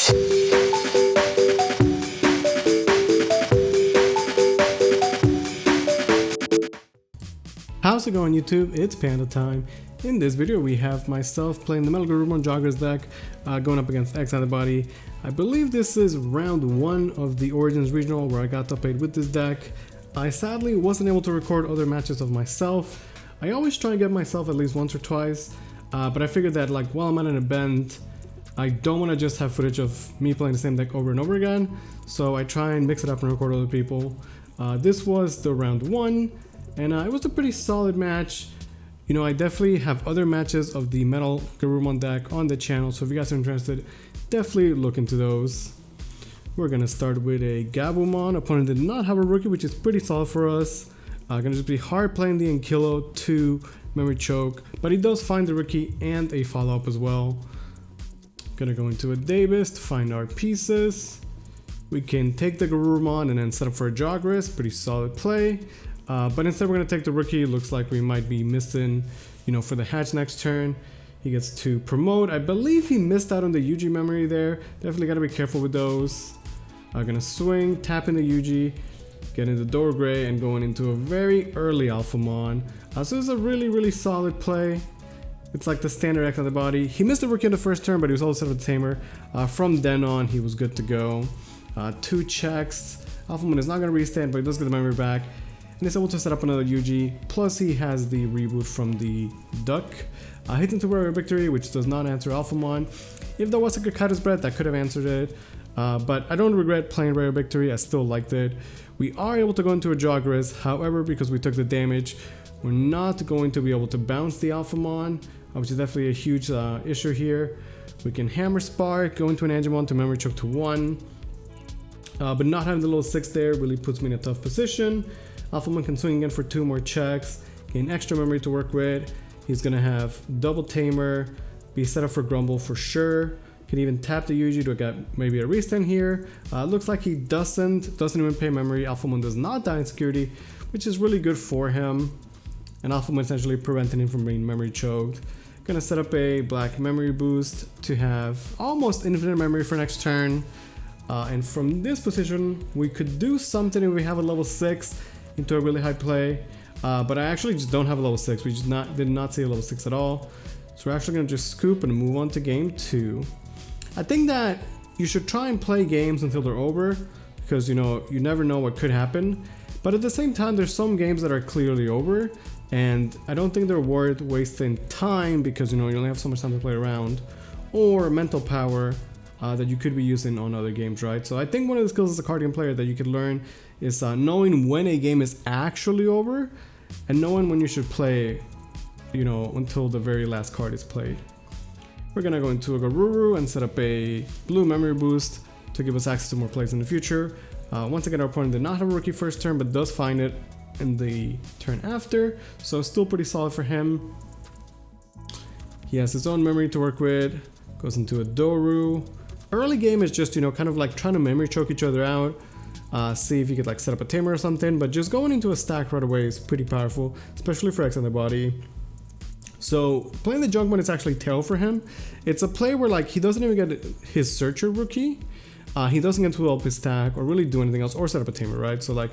How's it going, YouTube? It's Panda time. In this video we have myself playing the MetalGaruru on Jogress deck, going up against X-Antibody. I believe this is round 1 of the Origins Regional where I got top 8 with this deck. I sadly wasn't able to record other matches of myself. I always try and get myself at least once or twice, but I figured that like while I'm at an event, I don't want to just have footage of me playing the same deck over and over again, so I try and mix it up and record other people. This was the round 1. And it was a pretty solid match. You know, I definitely have other matches of the MetalGaruru deck on the channel, so if you guys are interested, definitely look into those. We're gonna start with a Gabumon. Opponent did not have a rookie, which is pretty solid for us. Gonna just be hard playing the Ankilo to Memory Choke, but he does find the rookie and a follow-up as well. Gonna go into a Davis to find our pieces. We can take the Garurumon and then set up for a Jogress. Pretty solid play. But instead we're going to take the rookie. Looks like we might be missing, you know, for the hatch next turn. He gets to promote. I believe he missed out on the UG memory there. Definitely got to be careful with those. Gonna swing, tap in the UG, get into Jogress and going into a very early Alphamon. So it's a really solid play. It's like the standard X-Antibody. He missed the rookie on the first turn, but he was also set up a tamer. From then on, he was good to go. 2 checks. Alphamon is not going to restand, but he does get the memory back. And is able to set up another UG, plus he has the reboot from the Duck. Hit into Rare Victory, which does not answer Alphamon. If there was a Kakata's Breath, that could have answered it. But I don't regret playing Rare Victory, I still liked it. We are able to go into a Jogress, however, because we took the damage, we're not going to be able to bounce the Alphamon, which is definitely a huge issue here. We can Hammer Spark, go into an Angemon to Memory Choke to 1. But not having the little 6 there really puts me in a tough position. Alphamon can swing again for 2 more checks, gain extra memory to work with. He's gonna have double tamer, be set up for Grumble for sure. Can even tap the UG to get maybe a restand here. Looks like he doesn't even pay memory. Alphamon does not die in security, which is really good for him. And Alphamon essentially preventing him from being memory choked. Gonna set up a black memory boost to have almost infinite memory for next turn. And from this position, we could do something if we have a level 6 into a really high play, but I actually just don't have a level 6. We just did not see a level 6 at all, so we're actually gonna just scoop and move on to game 2. I think that you should try and play games until they're over, because you know you never know what could happen, but at the same time there's some games that are clearly over, and I don't think they're worth wasting time, because you know you only have so much time to play around, or mental power that you could be using on other games, right? So I think one of the skills as a card game player that you could learn is knowing when a game is actually over and knowing when you should play, you know, until the very last card is played. We're gonna go into a Garuru and set up a blue memory boost to give us access to more plays in the future. Once again, our opponent did not have a rookie first turn, but does find it in the turn after, so still pretty solid for him. He has his own memory to work with, goes into a Doru. Early game is just, you know, kind of like trying to memory choke each other out. See if you could like set up a tamer or something, but just going into a stack right away is pretty powerful, especially for X-Antibody. So playing the Junkman is actually tail for him. It's a play where like he doesn't even get his Searcher rookie, he doesn't get to help his stack or really do anything else or set up a tamer, right? So like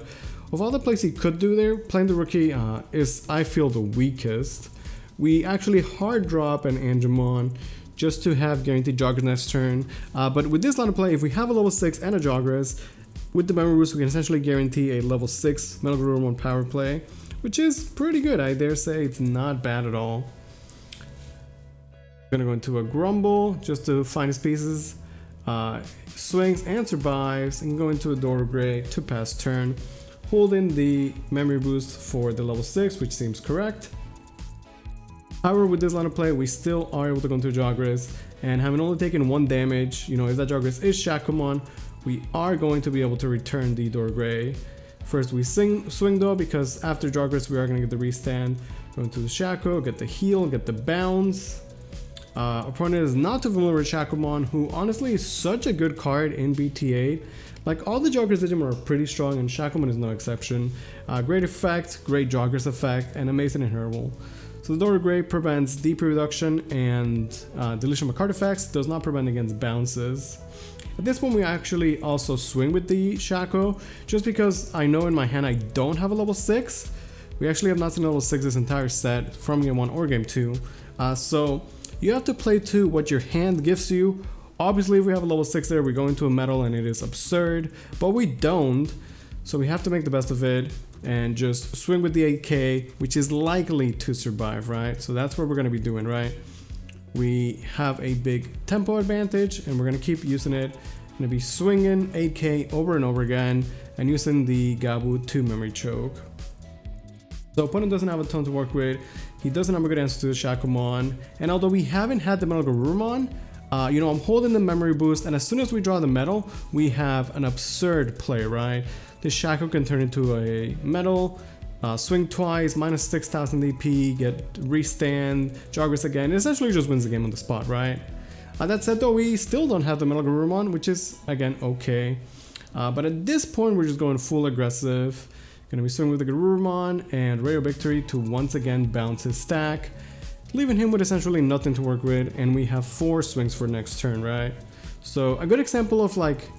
of all the plays he could do there, playing the rookie is, I feel, the weakest. We actually hard drop an Angemon just to have guaranteed Jogress next turn, but with this line of play, if we have a level 6 and a Jogress, with the memory boost, we can essentially guarantee a level 6 MetalGaruru power play, which is pretty good. I dare say it's not bad at all. Gonna go into a Grumble just to find his pieces. Swings and survives, and go into a Jogress to pass turn, holding the memory boost for the level 6, which seems correct. However, with this line of play, we still are able to go into a Jogress, and having only taken 1 damage, you know, if that Jogress is Shakomon, we are going to be able to return the Jogress. First we swing though, because after Jogress we are going to get the restand. Go into the Shaco, get the heal, get the bounce. Opponent is not too familiar with Shakomon, who honestly is such a good card in BT8. Like all the Jogress Digimon are pretty strong, and Shakomon is no exception. Great effect, great Jogress effect, and amazing in Herbal. So the Jogress prevents DP reduction and deletion of card effects, does not prevent against bounces. At this point we actually also swing with the Shaco, just because I know in my hand I don't have a level 6. We actually have not seen a level 6 this entire set from game 1 or game 2. So you have to play to what your hand gives you. Obviously if we have a level 6 there, we go into a metal and it is absurd, but we don't. So we have to make the best of it and just swing with the 8k, which is likely to survive, right? So that's what we're gonna be doing, right? We have a big tempo advantage and we're gonna keep using it. Gonna be swinging 8k over and over again and using the Gabu 2 memory choke. So opponent doesn't have a ton to work with. He doesn't have a good answer to the Shakomon. And although we haven't had the MetalGaruru, you know, I'm holding the memory boost, and as soon as we draw the metal, we have an absurd play, right? This Shaco can turn into a metal, swing twice, minus 6,000 DP, get restand, Jogress again. It essentially just wins the game on the spot, right? That said though, we still don't have the MetalGaruru, which is again okay. But at this point, we're just going full aggressive. Gonna be swinging with the Garurumon and Radio Victory to once again bounce his stack, leaving him with essentially nothing to work with, and we have 4 swings for next turn, right? So a good example of like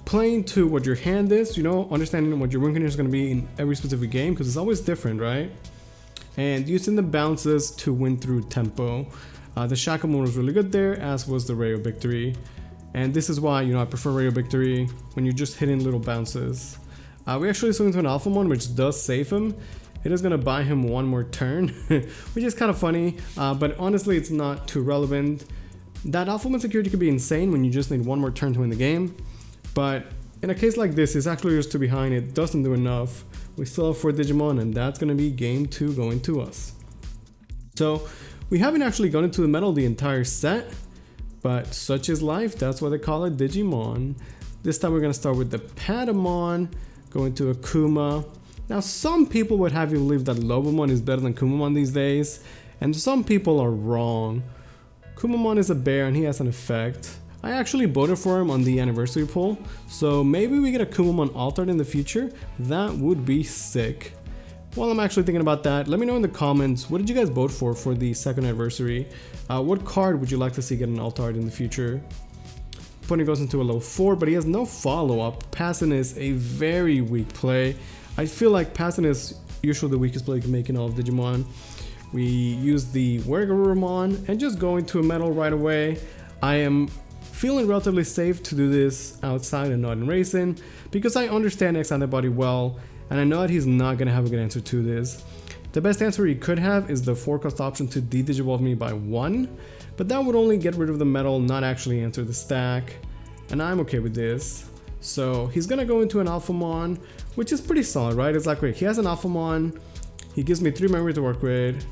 playing to what your hand is, you know, understanding what your win condition is going to be in every specific game, because it's always different, right? And using the bounces to win through tempo. The Shakamon was really good there, as was the Radio Victory. And this is why, you know, I prefer Radio Victory when you're just hitting little bounces. We actually swing into an Alphamon, which does save him. It is going to buy him one more turn, which is kind of funny, but honestly it's not too relevant. That Alphamon security could be insane when you just need one more turn to win the game, but in a case like this, it's actually just 2 behind, it doesn't do enough. We still have 4 Digimon, and that's going to be game 2 going to us. So we haven't actually gone into the metal the entire set, but such is life, that's why they call it Digimon. This time we're going to start with the Patamon, go into Akuma. Now some people would have you believe that Lobomon is better than Kumamon these days, and some people are wrong. Kumamon is a bear and he has an effect. I actually voted for him on the anniversary poll, so maybe we get a Kumamon altered in the future. That would be sick. While I'm actually thinking about that, let me know in the comments, what did you guys vote for the 2nd anniversary? What card would you like to see get an altered in the future? Opponent goes into a level 4, but he has no follow-up. Passing is a very weak play. I feel like passing is usually the weakest play you can make in all of Digimon. We use the Garurumon and just go into a metal right away. I am feeling relatively safe to do this outside and not in racing, because I understand X-Antibody well, and I know that he's not going to have a good answer to this. The best answer he could have is the 4-cost option to de-digivolve me by 1, but that would only get rid of the metal, not actually answer the stack, and I'm okay with this. So he's gonna go into an Alphamon, which is pretty solid, right? It's like, wait, he has an Alphamon, he gives me 3 memory to work with,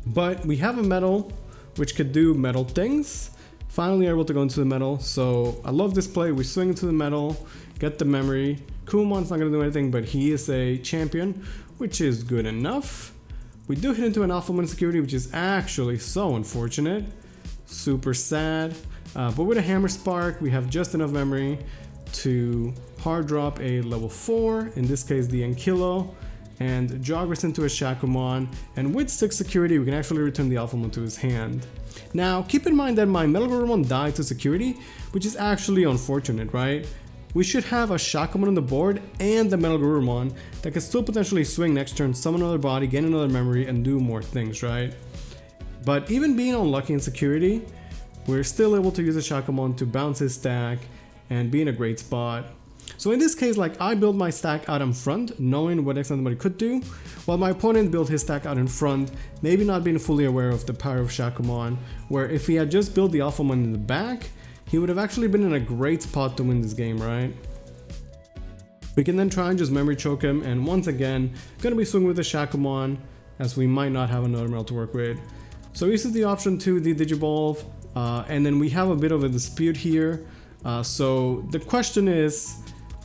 but we have a metal, which could do metal things. Finally able to go into the metal, so I love this play. We swing into the metal, get the memory. Kumamon's not gonna do anything, but he is a champion, which is good enough. We do hit into an Alphamon security, which is actually so unfortunate. Super sad. But with a Hammer Spark, we have just enough memory to hard drop a level 4, in this case the Ankilo, and Jogress into a Shakomon, and with 6 security we can actually return the Alphamon to his hand. Now keep in mind that my MetalGaruru died to security, which is actually unfortunate, right? We should have a Shakomon on the board and the MetalGaruru that can still potentially swing next turn, summon another body, gain another memory, and do more things, right? But even being unlucky in security, we're still able to use a Shakomon to bounce his stack and be in a great spot. So in this case, like, I build my stack out in front, knowing what X-Antibody could do, while my opponent built his stack out in front, maybe not being fully aware of the power of Shakomon, where if he had just built the Alphamon in the back, he would have actually been in a great spot to win this game, right? We can then try and just memory choke him, and once again, gonna be swinging with the Shakomon, as we might not have another metal to work with. So he uses the option to the Digivolve, and then we have a bit of a dispute here. So the question is,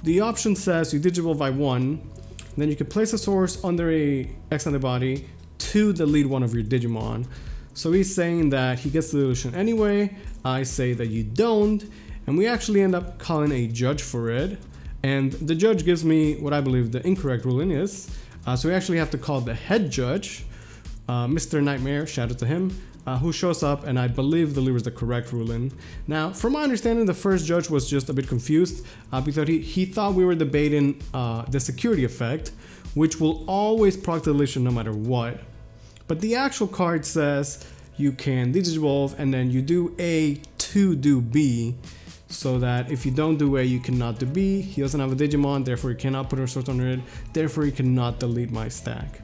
the option says you Digivolve by 1, then you can place a source under a X-Antibody to delete one of your Digimon. So he's saying that he gets the illusion anyway, I say that you don't, and we actually end up calling a judge for it. And the judge gives me what I believe the incorrect ruling is, so we actually have to call the head judge, Mr. Nightmare, shout out to him, who shows up, and I believe delivers the correct ruling. Now, from my understanding, the first judge was just a bit confused because he thought we were debating the security effect, which will always proc deletion no matter what. But the actual card says you can Digivolve and then you do A to do B, so that if you don't do A, you cannot do B. He doesn't have a Digimon, therefore he cannot put a resource under it, therefore he cannot delete my stack.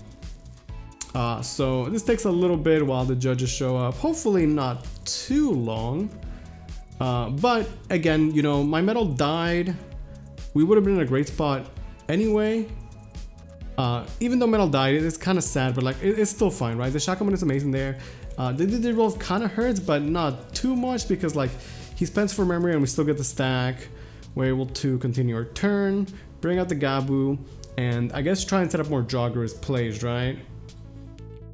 So this takes a little bit while the judges show up, hopefully not too long. But again, you know, my metal died. We would have been in a great spot anyway. Even though metal died, it's kind of sad, but like it's still fine, right? The Shacoman is amazing there. The Digivolve kind of hurts, but not too much because like he spends for memory and we still get the stack. We're able to continue our turn, bring out the Gabu, and I guess try and set up more Jogress plays, right?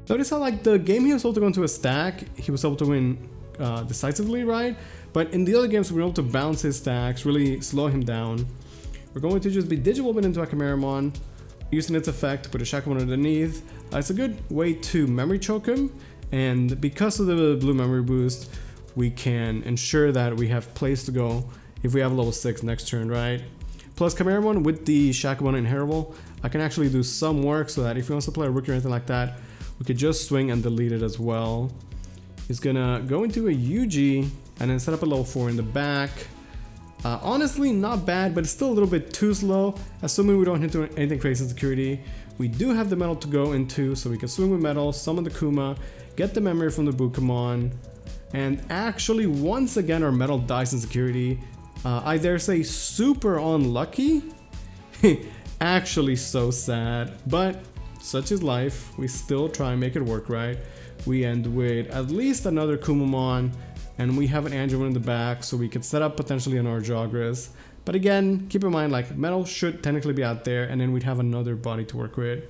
Notice how like the game he was able to go into a stack, he was able to win decisively, right? But in the other games we were able to bounce his stacks, really slow him down. We're going to just be Digivolving into a Chimeramon, using its effect, put a Shacoman underneath. It's a good way to memory choke him, and because of the blue memory boost, we can ensure that we have place to go if we have level 6 next turn, right? Plus Chimeramon with the Shacoman inheritable, I can actually do some work so that if he wants to play a rookie or anything like that, we could just swing and delete it as well. He's gonna go into a UG and then set up a level 4 in the back. Honestly, not bad, but it's still a little bit too slow, assuming we don't hit anything crazy in security. We do have the metal to go into, so we can swing with metal, summon the Kuma, get the memory from the Bukamon, and actually, once again, our metal dies in security. I dare say super unlucky. Actually so sad, but such is life. We still try and make it work, right? We end with at least another Kumamon, and we have an Angelman in the back, so we could set up potentially another Jogress. But again, keep in mind, like, metal should technically be out there, and then we'd have another body to work with.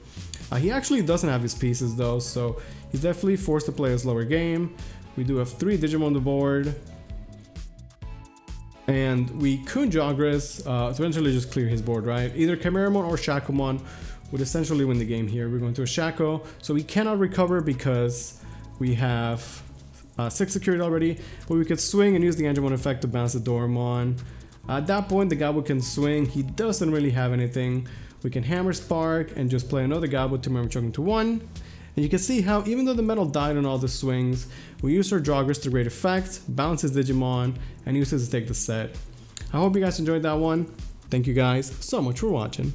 He actually doesn't have his pieces though, so he's definitely forced to play a slower game. We do have 3 Digimon on the board, and we could Jogress to eventually just clear his board, right? Either Chimeramon or Shacoman would essentially win the game here. We're going to a Shaco, so we cannot recover because we have 6 security already, but we could swing and use the Angemon effect to bounce the Dormon. At that point, the Gabu can swing. He doesn't really have anything. We can Hammer Spark and just play another Gabu to memory choke him to 1. And you can see how even though the metal died on all the swings, we use our Jogress to great effect, bounce his Digimon, and use it to take the set. I hope you guys enjoyed that one. Thank you guys so much for watching.